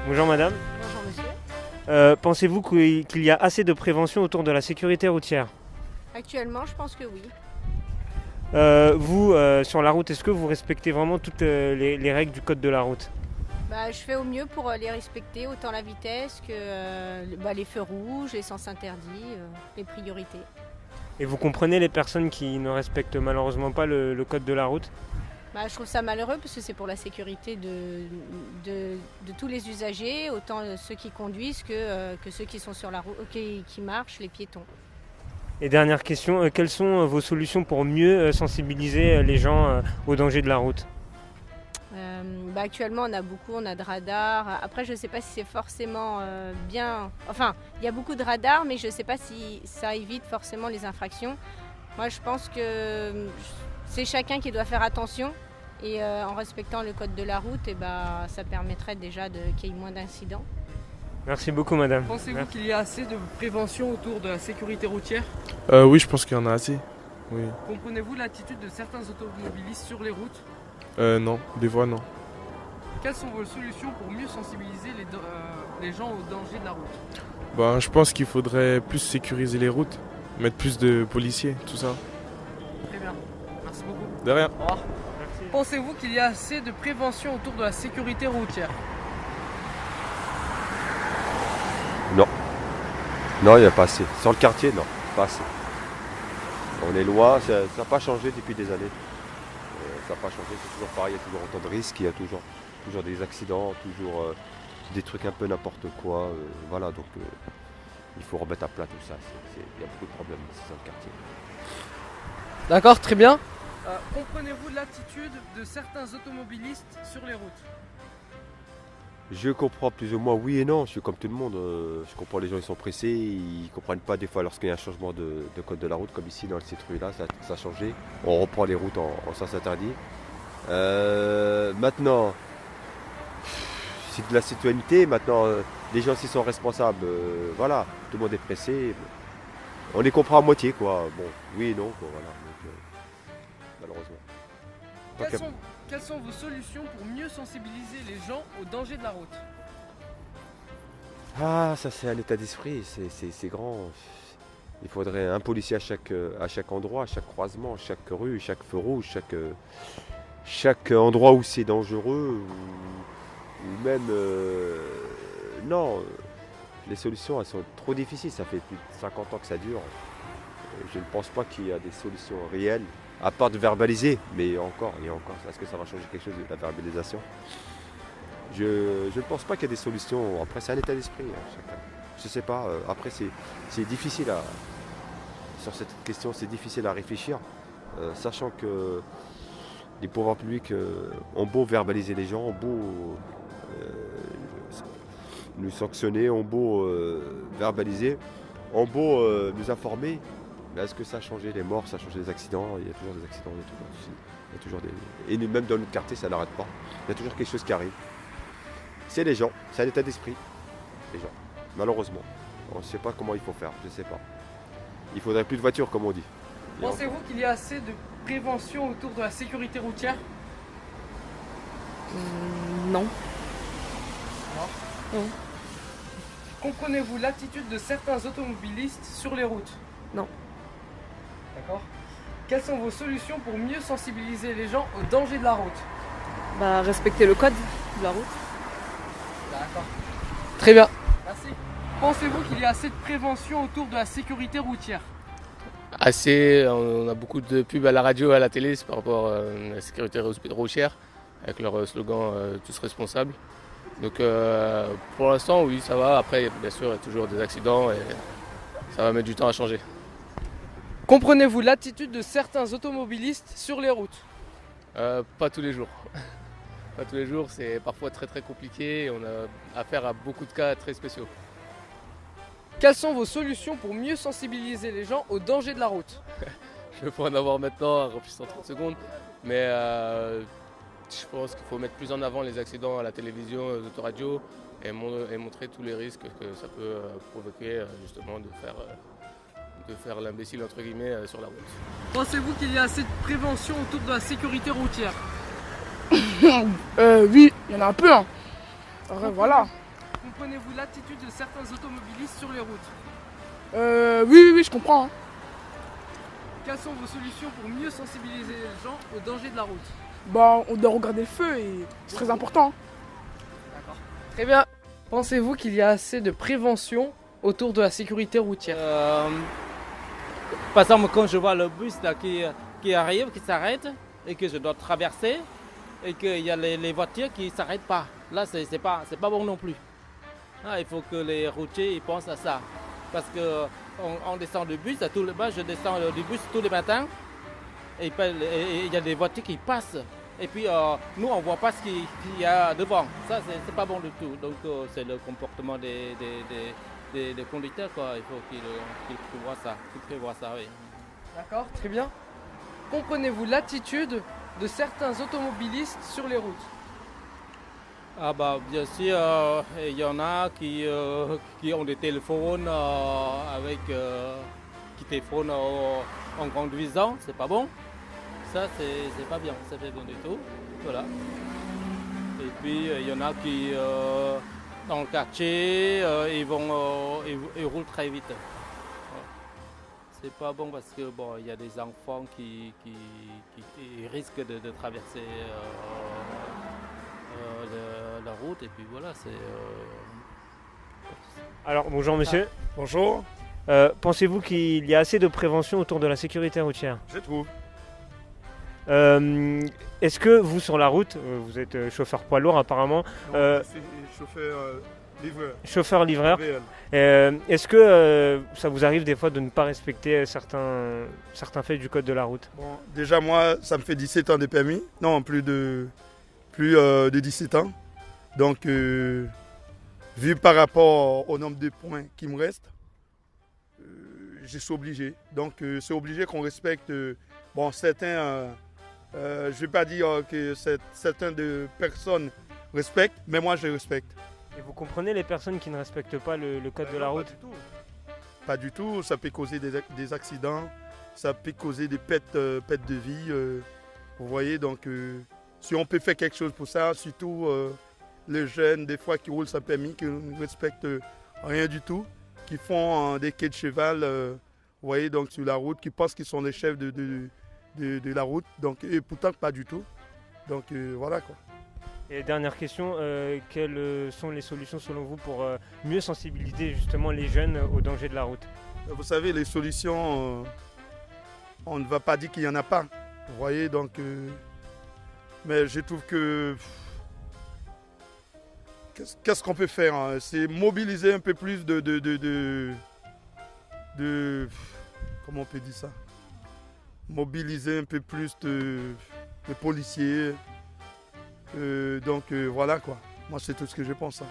Bonjour madame. Bonjour monsieur. Pensez-vous qu'il y a assez de prévention autour de la sécurité routière? Actuellement, je pense que oui. Vous, sur la route, est-ce que vous respectez vraiment toutes les règles du code de la route? Je fais au mieux pour les respecter, autant la vitesse que les feux rouges, les sens interdits, les priorités. Et vous comprenez les personnes qui ne respectent malheureusement pas le code de la route? Je trouve ça malheureux parce que c'est pour la sécurité de tous les usagers, autant ceux qui conduisent que ceux qui sont sur la route, qui marchent, les piétons. Et dernière question, quelles sont vos solutions pour mieux sensibiliser les gens aux dangers de la route? Actuellement, on a de radars. Après, je ne sais pas si c'est forcément bien. Enfin, il y a beaucoup de radars, mais je ne sais pas si ça évite forcément les infractions. Moi, je pense que c'est chacun qui doit faire attention. Et en respectant le code de la route, ça permettrait déjà qu'il y ait moins d'incidents. Merci beaucoup madame. Pensez-vous qu'il y a assez de prévention autour de la sécurité routière? Oui, je pense qu'il y en a assez. Oui. Comprenez-vous l'attitude de certains automobilistes sur les routes? Non, des fois non. Quelles sont vos solutions pour mieux sensibiliser les gens aux dangers de la route? Je pense qu'il faudrait plus sécuriser les routes, mettre plus de policiers, tout ça. Très bien, merci beaucoup. De rien. Au revoir. Pensez-vous qu'il y a assez de prévention autour de la sécurité routière? Non, il n'y a pas assez. Sur le quartier, non, pas assez. On est loin, ça n'a pas changé depuis des années. Ça n'a pas changé, c'est toujours pareil, il y a toujours autant de risques, il y a toujours des accidents, toujours des trucs un peu n'importe quoi. Voilà, donc il faut remettre à plat tout ça. Il y a beaucoup de problèmes ici dans le quartier. D'accord, très bien. Comprenez-vous l'attitude de certains automobilistes sur les routes? Je comprends plus ou moins oui et non, je suis comme tout le monde. Je comprends les gens, ils sont pressés, ils ne comprennent pas des fois lorsqu'il y a un changement de code de la route, comme ici dans cette rue-là, ça a changé. On reprend les routes en sens interdit. Maintenant, c'est de la citoyenneté, maintenant les gens aussi sont responsables. Voilà, tout le monde est pressé. On les comprend à moitié, quoi. Bon, oui et non, quoi, voilà. Donc, malheureusement. Quelles sont vos solutions pour mieux sensibiliser les gens aux dangers de la route? Ah, ça c'est un état d'esprit, c'est grand. Il faudrait un policier à chaque endroit, à chaque croisement, chaque rue, chaque feu rouge, chaque endroit où c'est dangereux, ou même... non, les solutions elles sont trop difficiles, ça fait plus de 50 ans que ça dure. Je ne pense pas qu'il y a des solutions réelles. À part de verbaliser, mais encore, est-ce que ça va changer quelque chose de la verbalisation? Je ne pense pas qu'il y a des solutions. Après, c'est un état d'esprit, chacun. Je ne sais pas. Après, c'est difficile sur cette question, c'est difficile à réfléchir, sachant que les pouvoirs publics ont beau verbaliser les gens, ont beau nous sanctionner, ont beau verbaliser, ont beau nous informer. Mais est-ce que ça a changé les morts, ça a changé les accidents? Il y a toujours des accidents, il y a toujours des... Et même dans notre quartier, ça n'arrête pas. Il y a toujours quelque chose qui arrive. C'est les gens, c'est un état d'esprit. Les gens, malheureusement. On ne sait pas comment il faut faire, je ne sais pas. Il faudrait plus de voitures, comme on dit. Pensez-vous qu'il y a assez de prévention autour de la sécurité routière? Non. Non. Comprenez-vous l'attitude de certains automobilistes sur les routes? Non. D'accord. Quelles sont vos solutions pour mieux sensibiliser les gens aux dangers de la route? Respecter le code de la route. D'accord. Très bien. Merci. Pensez-vous qu'il y a assez de prévention autour de la sécurité routière? Assez, on a beaucoup de pubs à la radio et à la télé par rapport à la sécurité routière, avec leur slogan tous responsables. Donc pour l'instant oui ça va, après bien sûr il y a toujours des accidents et ça va mettre du temps à changer. Comprenez-vous l'attitude de certains automobilistes sur les routes? Pas tous les jours. Pas tous les jours, c'est parfois très très compliqué et on a affaire à beaucoup de cas très spéciaux. Quelles sont vos solutions pour mieux sensibiliser les gens aux dangers de la route? Je peux en avoir maintenant un repli en 30 secondes, mais je pense qu'il faut mettre plus en avant les accidents à la télévision, aux autoradios et montrer tous les risques que ça peut provoquer justement de faire l'imbécile entre guillemets sur la route. Pensez-vous qu'il y a assez de prévention autour de la sécurité routière? Oui, il y en a un peu. Voilà. Comprenez-vous l'attitude de certains automobilistes sur les routes? Oui, je comprends. Hein. Quelles sont vos solutions pour mieux sensibiliser les gens au danger de la route? Bah, on doit regarder le feu et c'est très important. D'accord. Très bien. Pensez-vous qu'il y a assez de prévention autour de la sécurité routière? Par exemple, quand je vois le bus là, qui arrive, qui s'arrête, et que je dois traverser, et qu'il y a les voitures qui ne s'arrêtent pas. Là, c'est pas bon non plus. Ah, il faut que les routiers ils pensent à ça. Parce qu'on descend du bus, je descends du bus tous les matins, et il y a des voitures qui passent. Et puis nous, on ne voit pas ce qu'il y a devant. Ça, c'est pas bon du tout. Donc c'est le comportement des conducteurs, quoi. Il faut qu'ils prévoient ça, oui. D'accord, très bien. Comprenez-vous l'attitude de certains automobilistes sur les routes? Ah bah bien sûr, il y en a qui ont des téléphones qui téléphonent en conduisant, c'est pas bon. Ça c'est pas bien, ça fait bien du tout. Voilà. Et puis il y en a qui dans le quartier, ils roulent très vite. Voilà. C'est pas bon parce que bon, il y a des enfants qui risquent de traverser la route et puis voilà, c'est. Alors bonjour monsieur. Bonjour, Pensez-vous qu'il y a assez de prévention autour de la sécurité routière? je trouve. Est-ce que vous sur la route, vous êtes chauffeur poids lourd apparemment, C'est chauffeur livreur. chauffeur-livreur, Réel. est-ce que ça vous arrive des fois de ne pas respecter certains faits du code de la route? Bon, déjà moi, ça me fait 17 ans de permis. Non, plus de 17 ans. Donc, vu par rapport au nombre de points qui me restent, je suis obligé. Donc, c'est obligé qu'on respecte. Bon, certains, je ne vais pas dire que certaines de personnes respectent, mais moi, je respecte. Et vous comprenez les personnes qui ne respectent pas le code de la route? Pas du tout. Ça peut causer des accidents, ça peut causer des pertes de vie. Vous voyez, donc si on peut faire quelque chose pour ça, surtout les jeunes, des fois qui roulent sans permis, qui ne respectent rien du tout, qui font des quais de cheval, vous voyez, donc sur la route, qui pensent qu'ils sont les chefs de la route, donc, et pourtant pas du tout. Donc voilà quoi. Et dernière question, quelles sont les solutions selon vous pour mieux sensibiliser justement les jeunes aux dangers de la route? Vous savez, les solutions, on ne va pas dire qu'il n'y en a pas. Vous voyez, donc. Mais je trouve que. Qu'est-ce qu'on peut faire, hein? C'est mobiliser un peu plus de. Comment on peut dire ça? Mobiliser un peu plus de policiers. Donc voilà quoi. Moi, c'est tout ce que je pense. Hein.